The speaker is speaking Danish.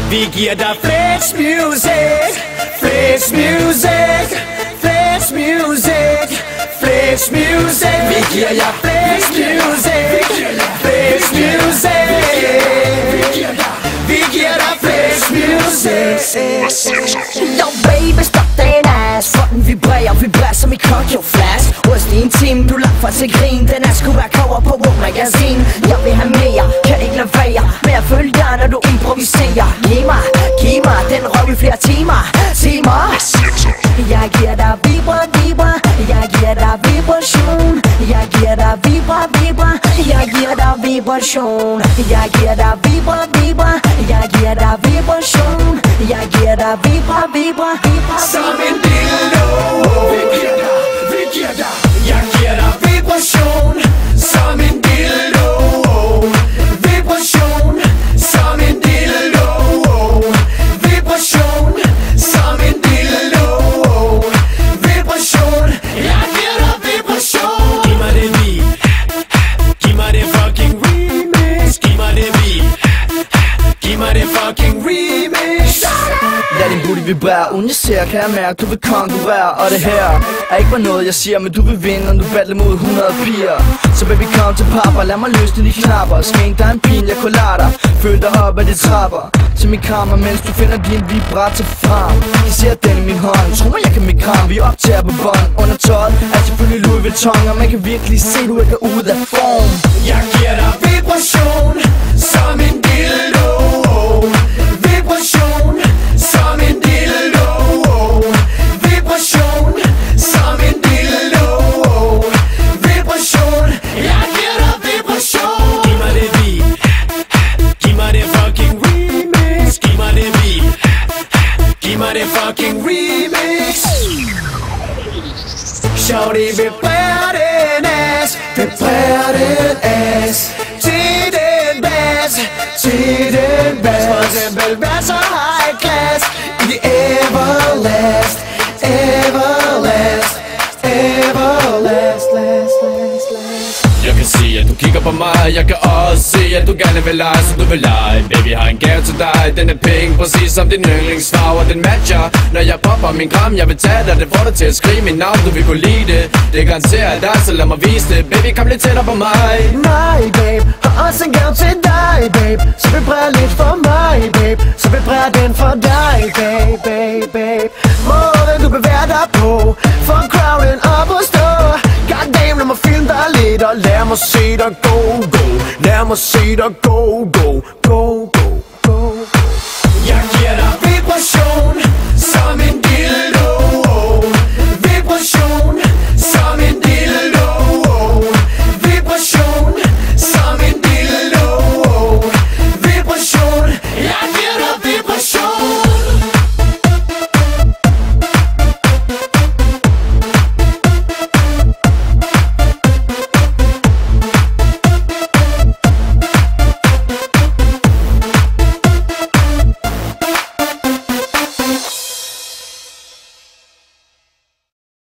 Vi giver dig flex music, flex music, flex music, flex music. Vi giver jer flex music, flex music. Vi giver dig flex music. Yo baby, stop den ass, for den vibrerer som i Kokyo Flash. Ryst i en time, du langt fra til grin. Den er sgu være cover på Vogue Magazine. Jeg vil have mere, kan ikke lade være med at følge dig, når du improviserer. Giv mig den røv i flere timer. Sig mig. Jeg giver dig vibra. Jeg giver dig vibration. Jeg giver dig vibra. Jeg giver dig vibration. Jeg giver dig vibra. Jeg giver dig vibration. Jeg giver dig vibra. Som en dildo. Vi giver dig. Jeg giver dig vibration. Som en dildo. Vibration. Som en dildo. Vibration. Som en dildo. Vibration. Jeg giver dig vibration. Giv mig det beat. Giv mig det fucking remix. Giv mig det beat. Giv mig det fucking remix. Lad din booty vibrere, uden jeg ser, kan jeg mærke, du vil konkurrere. Og det her er ikke bare noget jeg siger, men du vil vinde, når du battler mod 100 piger. Så baby kom til papa, lad mig løsne de knapper. Skænk dig en pin, jeg kollater. Føl dig op af de trapper til min krammer, mens du finder din vibrator frem. Jeg ser den i min hånd, tro mig jeg kan mit kram. Vi optager på bånd, under tøjet er selvfølgelig Louis Vuitton. Og man kan virkelig se, du ikke er ude af form. Jeg giver dig vibration, som en dildo. Vibration, som en dildo. Vibration, som en dildo. Vibration, jeg giver dig vibration. Giv mig det beat. Giv mig det fucking remix. Giv mig det beat. Giv mig det fucking remix. Shorty vibrerer den ass, vibrerer den ass. Til den bass, til den bass. For eksempel vær så high class i det everlast, everlast, everlast, last. Jeg kan se, at du kigger på mig. Jeg kan også se, at du gerne vil lege, som du vil lege. Baby, har en gave til dig. Den er pink, præcis som din yndlingsfarve. Og den matcher, når jeg popper min kram. Jeg vil tage dig, det får dig til at skrige mit navn. Du vil kunne lide det, det garanterer dig, så lad mig vise det. Baby, kom lidt tættere på mig. Nej, babe, har også en gave til dig, babe. Så vibrer lidt for mig, babe. Så vibrer den for dig, babe. Måden du bevæger dig på, for crowden op og stå. Goddamn, lad mig filme dig lidt, og lad mig se dig go. Lad mig se dig go.